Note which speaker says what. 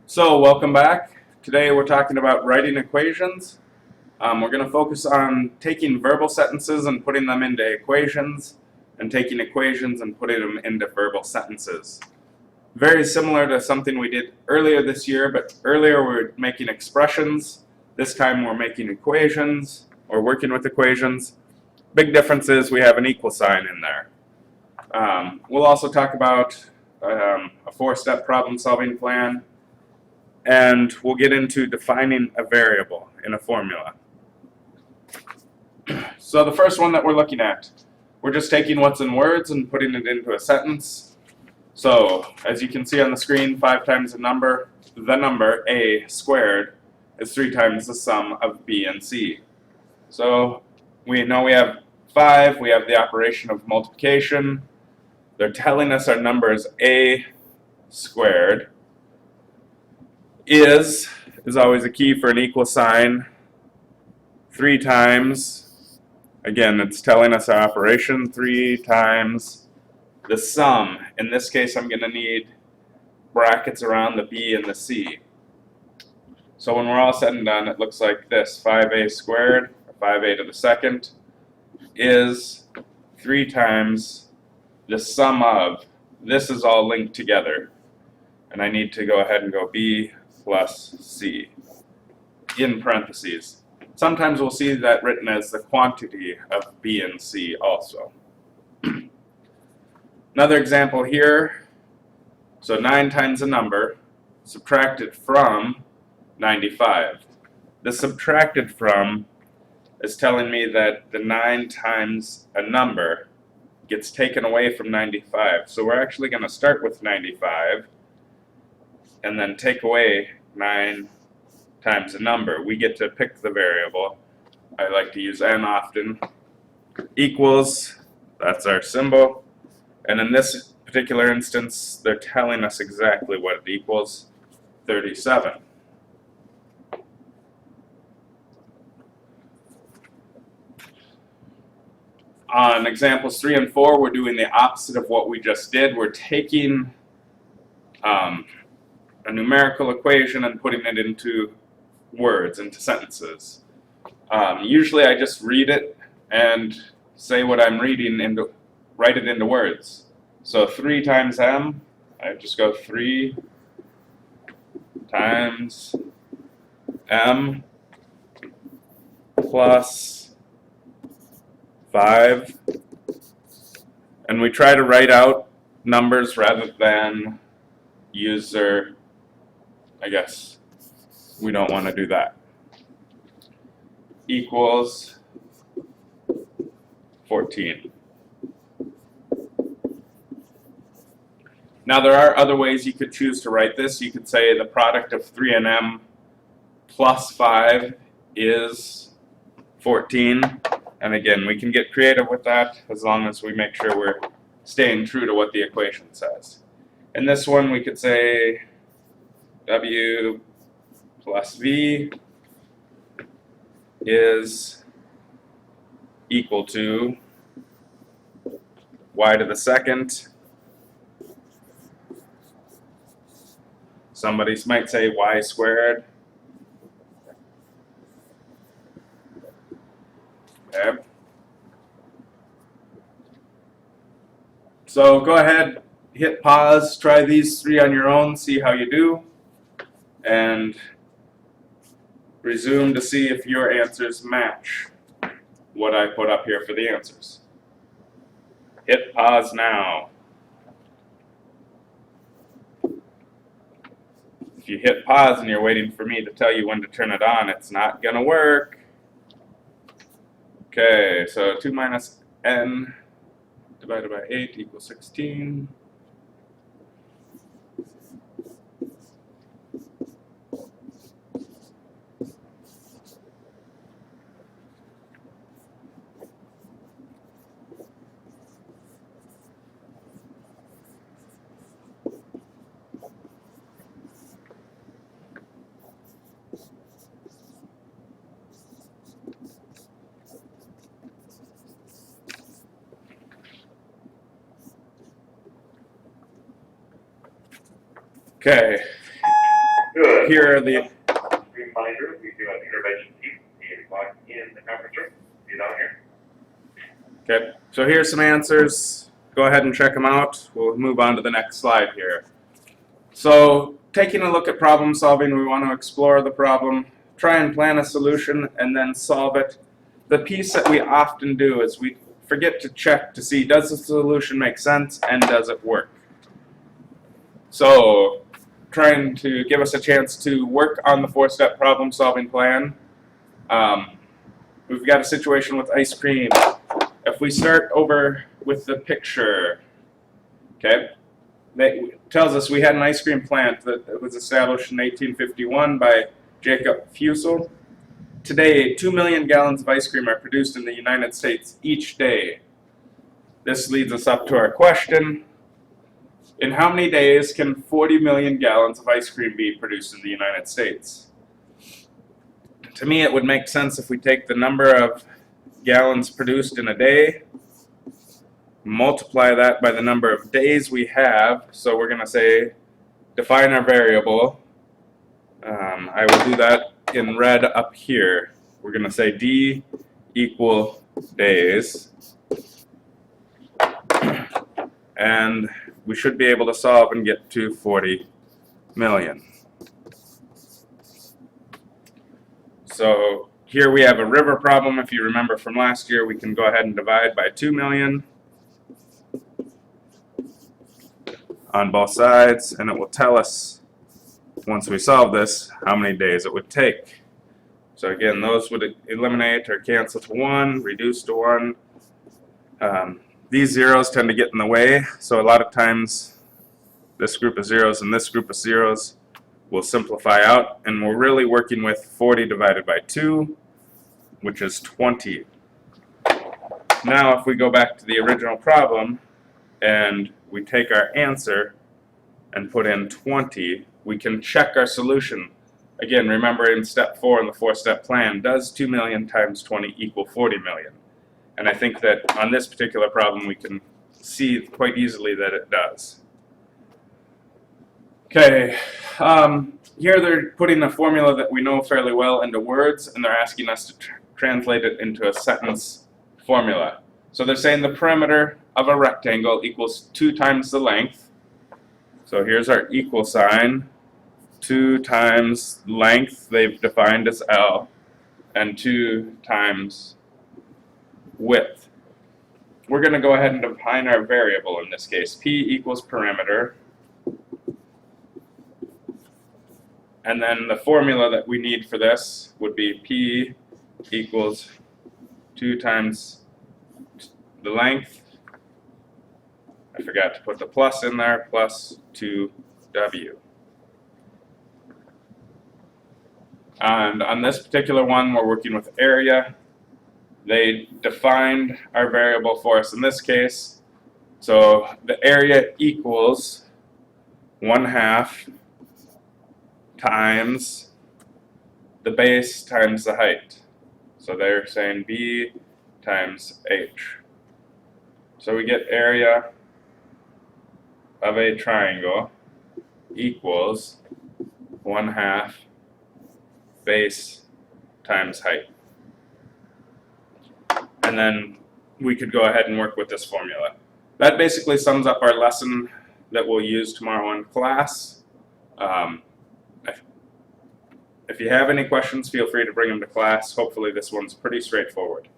Speaker 1: So, welcome back. Today we're talking about writing equations. We're going to focus on taking verbal sentences and putting them into equations, and taking equations and putting them into verbal sentences. Very similar to something we did earlier this year, but earlier we were making expressions. This time we're making equations, or working with equations. Big difference is we have an equal sign in there. We'll also talk about a four-step problem-solving plan. And we'll get into defining a variable in a formula. So the first one that we're looking at, we're just taking what's in words and putting it into a sentence. So as you can see on the screen, 5 times the number a squared is 3 times the sum of b and c. So we know we have 5, we have the operation of multiplication. They're telling us our number is a squared. Is always a key for an equal sign. 3 times, again, it's telling us our operation, 3 times the sum. In this case, I'm going to need brackets around the b and the c. So when we're all said and done, it looks like this. 5a squared, or 5a to the second, is 3 times the sum of. This is all linked together. And I need to go ahead and go b plus c in parentheses. Sometimes we'll see that written as the quantity of b and c also. Another example here. So 9 times a number subtracted from 95. The subtracted from is telling me that the 9 times a number gets taken away from 95. So we're actually going to start with 95 and then take away 9 times a number. We get to pick the variable. I like to use n often. Equals, that's our symbol. And in this particular instance, they're telling us exactly what it equals, 37. On examples 3 and 4, we're doing the opposite of what we just did. We're taking a numerical equation and putting it into words, into sentences. Usually I just read it and say what I'm reading and write it into words. So 3 times m, I just go 3 times m plus 5. And we try to write out numbers rather than use their, I guess we don't want to do that. Equals 14. Now there are other ways you could choose to write this. You could say the product of 3 and m plus 5 is 14. And again, we can get creative with that as long as we make sure we're staying true to what the equation says. In this one, we could say w plus v is equal to y to the second. Somebody might say y squared. Okay. So go ahead, hit pause, try these 3 on your own, see how you do, and resume to see if your answers match what I put up here for the answers. Hit pause now. If you hit pause and you're waiting for me to tell you when to turn it on, it's not going to work. Okay, so 2 minus n divided by 8 equals 16. Okay,
Speaker 2: Good.
Speaker 1: here are the,
Speaker 2: Reminder, we do have intervention team, 8 o'clock in the conference room. See you down here.
Speaker 1: okay, so here's some answers. Go ahead and check them out. We'll move on to the next slide here. So, taking a look at problem solving, we want to explore the problem, try and plan a solution, and then solve it. The piece that we often do is we forget to check to see, does the solution make sense and does it work? So, trying to give us a chance to work on the 4-step problem solving plan. We've got a situation with ice cream. If we start over with the picture, okay, that tells us we had an ice cream plant that was established in 1851 by Jacob Fussell. Today, 2 million gallons of ice cream are produced in the United States each day. This leads us up to our question. In how many days can 40 million gallons of ice cream be produced in the United States? To me, it would make sense if we take the number of gallons produced in a day, multiply that by the number of days we have. So we're going to say, define our variable. I will do that in red up here. We're going to say D equal days. And we should be able to solve and get to 40 million. So here we have a river problem. If you remember from last year, we can go ahead and divide by 2 million on both sides, and it will tell us, once we solve this, how many days it would take. So again, those would eliminate or cancel to 1, reduce to 1. These zeros tend to get in the way, so a lot of times this group of zeros and this group of zeros will simplify out, and we're really working with 40 divided by 2, which is 20. Now if we go back to the original problem and we take our answer and put in 20, we can check our solution. Again, remember in step 4 in the 4-step plan, does 2 million times 20 equal 40 million? And I think that on this particular problem we can see quite easily that it does. Okay, here they're putting a formula that we know fairly well into words, and they're asking us to translate it into a sentence formula. So they're saying the perimeter of a rectangle equals 2 times the length. So here's our equal sign. 2 times length, they've defined as L, and 2 times width. We're going to go ahead and define our variable in this case. P equals perimeter. And then the formula that we need for this would be P equals 2 times the length. I forgot to put the plus in there, plus 2W. And on this particular one, we're working with area. They defined our variable for us in this case. So the area equals 1/2 times the base times the height. So they're saying B times H. So we get area of a triangle equals 1/2 base times height. And then we could go ahead and work with this formula. That basically sums up our lesson that we'll use tomorrow in class. If you have any questions, feel free to bring them to class. Hopefully this one's pretty straightforward.